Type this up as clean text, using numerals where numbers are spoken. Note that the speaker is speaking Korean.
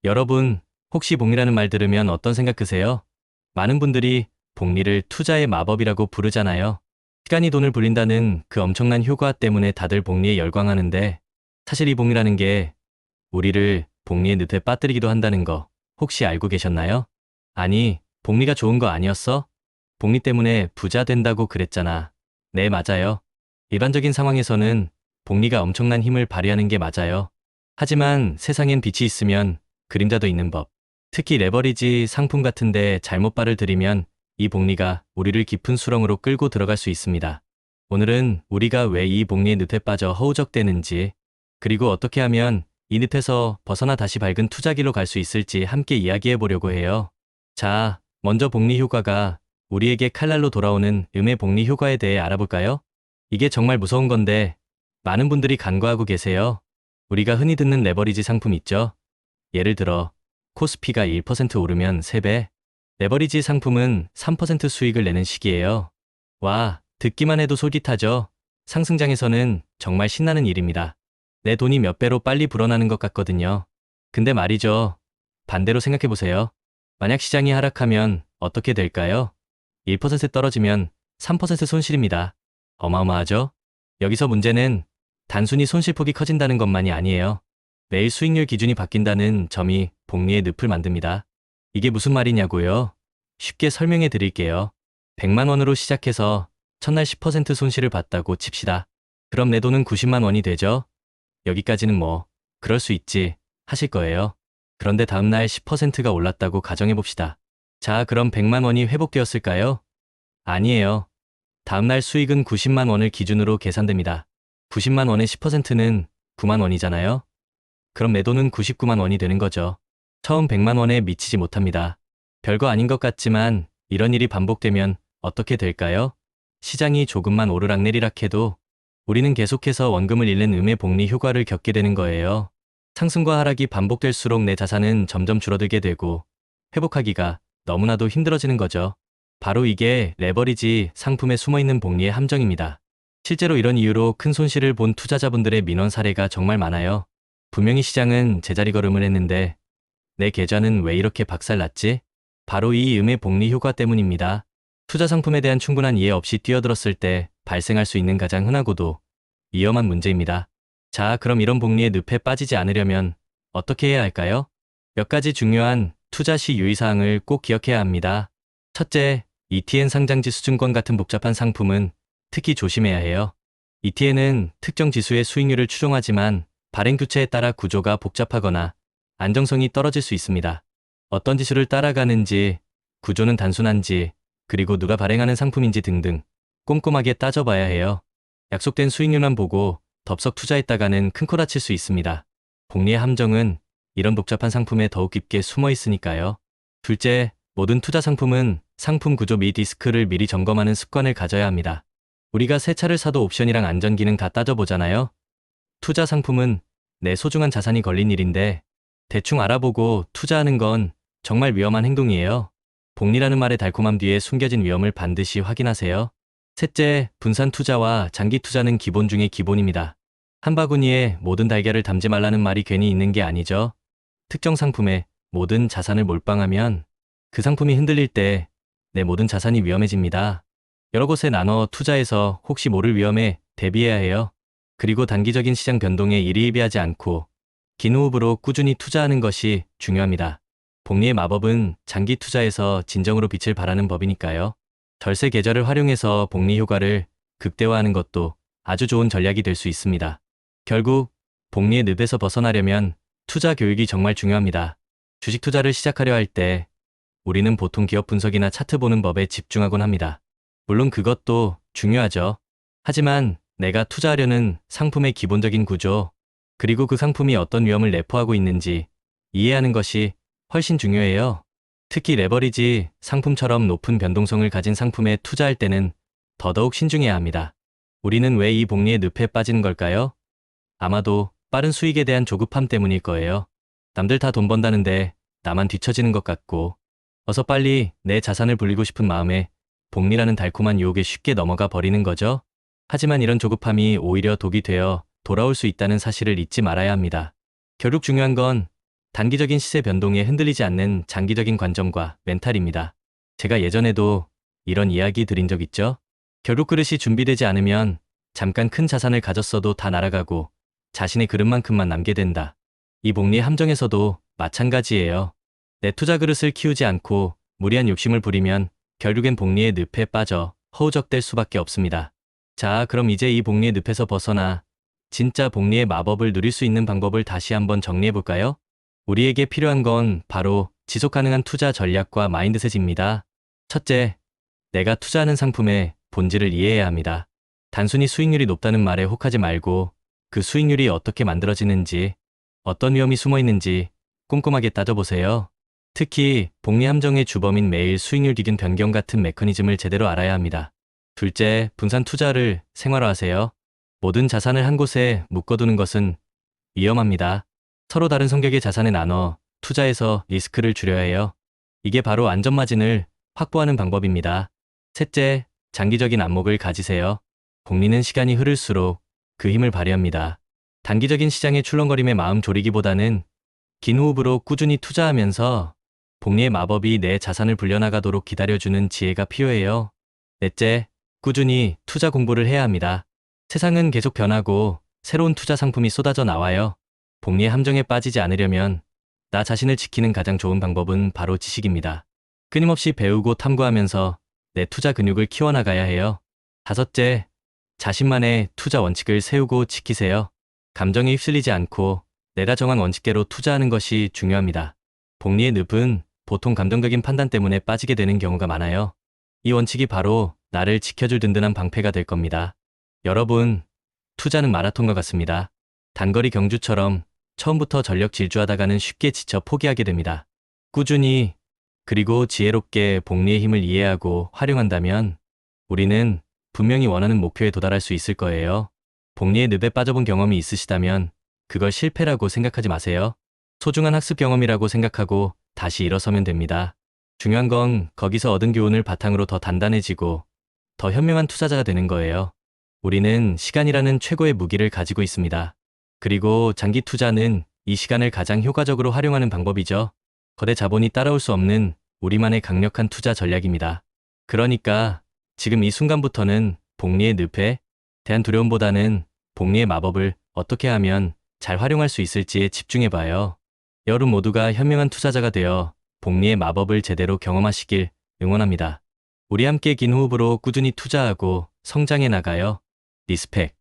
여러분, 혹시 복리라는 말 들으면 어떤 생각 드세요? 많은 분들이 복리를 투자의 마법이라고 부르잖아요. 시간이 돈을 불린다는 그 엄청난 효과 때문에 다들 복리에 열광하는데 사실 이 복리라는 게 우리를 복리의 늪에 빠뜨리기도 한다는 거 혹시 알고 계셨나요? 아니, 복리가 좋은 거 아니었어? 복리 때문에 부자 된다고 그랬잖아. 네, 맞아요. 일반적인 상황에서는 복리가 엄청난 힘을 발휘하는 게 맞아요. 하지만 세상엔 빛이 있으면 그림자도 있는 법. 특히 레버리지 상품 같은데 잘못 발을 들이면 이 복리가 우리를 깊은 수렁으로 끌고 들어갈 수 있습니다. 오늘은 우리가 왜 이 복리의 늪에 빠져 허우적대는지, 그리고 어떻게 하면 이 늪에서 벗어나 다시 밝은 투자기로 갈 수 있을지 함께 이야기해 보려고 해요. 자, 먼저 복리 효과가 우리에게 칼날로 돌아오는 음의 복리 효과에 대해 알아볼까요? 이게 정말 무서운 건데 많은 분들이 간과하고 계세요. 우리가 흔히 듣는 레버리지 상품 있죠? 예를 들어 코스피가 1% 오르면 3배, 레버리지 상품은 3% 수익을 내는 식이에요. 와, 듣기만 해도 솔깃하죠? 상승장에서는 정말 신나는 일입니다. 내 돈이 몇 배로 빨리 불어나는 것 같거든요. 근데 말이죠. 반대로 생각해보세요. 만약 시장이 하락하면 어떻게 될까요? 1% 떨어지면 3% 손실입니다. 어마어마하죠? 여기서 문제는 단순히 손실폭이 커진다는 것만이 아니에요. 매일 수익률 기준이 바뀐다는 점이 복리의 늪을 만듭니다. 이게 무슨 말이냐고요? 쉽게 설명해 드릴게요. 100만 원으로 시작해서 첫날 10% 손실을 봤다고 칩시다. 그럼 내 돈은 90만 원이 되죠? 여기까지는 뭐 그럴 수 있지 하실 거예요. 그런데 다음날 10%가 올랐다고 가정해 봅시다. 자, 그럼 100만 원이 회복되었을까요? 아니에요. 다음날 수익은 90만 원을 기준으로 계산됩니다. 90만 원의 10%는 9만 원이잖아요. 그럼 내 돈은 99만 원이 되는 거죠. 처음 100만 원에 미치지 못합니다. 별거 아닌 것 같지만 이런 일이 반복되면 어떻게 될까요? 시장이 조금만 오르락내리락 해도 우리는 계속해서 원금을 잃는 음의 복리 효과를 겪게 되는 거예요. 상승과 하락이 반복될수록 내 자산은 점점 줄어들게 되고 회복하기가 너무나도 힘들어지는 거죠. 바로 이게 레버리지 상품에 숨어있는 복리의 함정입니다. 실제로 이런 이유로 큰 손실을 본 투자자분들의 민원 사례가 정말 많아요. 분명히 시장은 제자리 걸음을 했는데 내 계좌는 왜 이렇게 박살났지? 바로 이 음의 복리 효과 때문입니다. 투자 상품에 대한 충분한 이해 없이 뛰어들었을 때 발생할 수 있는 가장 흔하고도 위험한 문제입니다. 자, 그럼 이런 복리의 늪에 빠지지 않으려면 어떻게 해야 할까요? 몇 가지 중요한 투자 시 유의사항을 꼭 기억해야 합니다. 첫째, ETN 상장지수 증권 같은 복잡한 상품은 특히 조심해야 해요. ETN은 특정 지수의 수익률을 추종하지만 발행 규칙에 따라 구조가 복잡하거나 안정성이 떨어질 수 있습니다. 어떤 지수를 따라가는지, 구조는 단순한지, 그리고 누가 발행하는 상품인지 등등 꼼꼼하게 따져봐야 해요. 약속된 수익률만 보고 덥석 투자했다가는 큰 코 다칠 수 있습니다. 복리의 함정은 이런 복잡한 상품에 더욱 깊게 숨어 있으니까요. 둘째, 모든 투자 상품은 상품 구조 및 리스크를 미리 점검하는 습관을 가져야 합니다. 우리가 새 차를 사도 옵션이랑 안전기능 다 따져보잖아요. 투자 상품은 내 소중한 자산이 걸린 일인데 대충 알아보고 투자하는 건 정말 위험한 행동이에요. 복리라는 말의 달콤함 뒤에 숨겨진 위험을 반드시 확인하세요. 셋째, 분산 투자와 장기 투자는 기본 중의 기본입니다. 한 바구니에 모든 달걀을 담지 말라는 말이 괜히 있는 게 아니죠. 특정 상품에 모든 자산을 몰빵하면 그 상품이 흔들릴 때 내 모든 자산이 위험해집니다. 여러 곳에 나눠 투자해서 혹시 모를 위험에 대비해야 해요. 그리고 단기적인 시장 변동에 일희일비하지 않고 긴 호흡으로 꾸준히 투자하는 것이 중요합니다. 복리의 마법은 장기 투자에서 진정으로 빛을 발하는 법이니까요. 절세 계좌를 활용해서 복리 효과를 극대화하는 것도 아주 좋은 전략이 될 수 있습니다. 결국 복리의 늪에서 벗어나려면 투자 교육이 정말 중요합니다. 주식 투자를 시작하려 할 때 우리는 보통 기업 분석이나 차트 보는 법에 집중하곤 합니다. 물론 그것도 중요하죠. 하지만 내가 투자하려는 상품의 기본적인 구조, 그리고 그 상품이 어떤 위험을 내포하고 있는지 이해하는 것이 훨씬 중요해요. 특히 레버리지 상품처럼 높은 변동성을 가진 상품에 투자할 때는 더더욱 신중해야 합니다. 우리는 왜 이 복리의 늪에 빠지는 걸까요? 아마도 빠른 수익에 대한 조급함 때문일 거예요. 남들 다 돈 번다는데 나만 뒤처지는 것 같고 어서 빨리 내 자산을 불리고 싶은 마음에 복리라는 달콤한 유혹에 쉽게 넘어가 버리는 거죠. 하지만 이런 조급함이 오히려 독이 되어 돌아올 수 있다는 사실을 잊지 말아야 합니다. 결국 중요한 건 단기적인 시세 변동에 흔들리지 않는 장기적인 관점과 멘탈입니다. 제가 예전에도 이런 이야기 드린 적 있죠? 결국 그릇이 준비되지 않으면 잠깐 큰 자산을 가졌어도 다 날아가고 자신의 그릇만큼만 남게 된다. 이 복리의 함정에서도 마찬가지예요. 내 투자 그릇을 키우지 않고 무리한 욕심을 부리면 결국엔 복리의 늪에 빠져 허우적될 수밖에 없습니다. 자, 그럼 이제 이 복리의 늪에서 벗어나 진짜 복리의 마법을 누릴 수 있는 방법을 다시 한번 정리해볼까요? 우리에게 필요한 건 바로 지속 가능한 투자 전략과 마인드셋입니다. 첫째, 내가 투자하는 상품의 본질을 이해해야 합니다. 단순히 수익률이 높다는 말에 혹하지 말고 그 수익률이 어떻게 만들어지는지, 어떤 위험이 숨어 있는지 꼼꼼하게 따져보세요. 특히 복리 함정의 주범인 매일 수익률 기준 변경 같은 메커니즘을 제대로 알아야 합니다. 둘째, 분산 투자를 생활화하세요. 모든 자산을 한 곳에 묶어두는 것은 위험합니다. 서로 다른 성격의 자산에 나눠 투자해서 리스크를 줄여야 해요. 이게 바로 안전마진을 확보하는 방법입니다. 셋째, 장기적인 안목을 가지세요. 복리는 시간이 흐를수록 그 힘을 발휘합니다. 단기적인 시장의 출렁거림에 마음 졸이기보다는 긴 호흡으로 꾸준히 투자하면서 복리의 마법이 내 자산을 불려나가도록 기다려주는 지혜가 필요해요. 넷째, 꾸준히 투자 공부를 해야 합니다. 세상은 계속 변하고 새로운 투자 상품이 쏟아져 나와요. 복리의 함정에 빠지지 않으려면 나 자신을 지키는 가장 좋은 방법은 바로 지식입니다. 끊임없이 배우고 탐구하면서 내 투자 근육을 키워나가야 해요. 다섯째, 자신만의 투자 원칙을 세우고 지키세요. 감정에 휩쓸리지 않고 내가 정한 원칙대로 투자하는 것이 중요합니다. 복리의 늪은 보통 감정적인 판단 때문에 빠지게 되는 경우가 많아요. 이 원칙이 바로 나를 지켜줄 든든한 방패가 될 겁니다. 여러분, 투자는 마라톤과 같습니다. 단거리 경주처럼 처음부터 전력 질주하다가는 쉽게 지쳐 포기하게 됩니다. 꾸준히 그리고 지혜롭게 복리의 힘을 이해하고 활용한다면 우리는 분명히 원하는 목표에 도달할 수 있을 거예요. 복리의 늪에 빠져본 경험이 있으시다면 그걸 실패라고 생각하지 마세요. 소중한 학습 경험이라고 생각하고 다시 일어서면 됩니다. 중요한 건 거기서 얻은 교훈을 바탕으로 더 단단해지고 더 현명한 투자자가 되는 거예요. 우리는 시간이라는 최고의 무기를 가지고 있습니다. 그리고 장기 투자는 이 시간을 가장 효과적으로 활용하는 방법이죠. 거대 자본이 따라올 수 없는 우리만의 강력한 투자 전략입니다. 그러니까 지금 이 순간부터는 복리의 늪에 대한 두려움보다는 복리의 마법을 어떻게 하면 잘 활용할 수 있을지에 집중해봐요. 여러분 모두가 현명한 투자자가 되어 복리의 마법을 제대로 경험하시길 응원합니다. 우리 함께 긴 호흡으로 꾸준히 투자하고 성장해 나가요. 리스펙.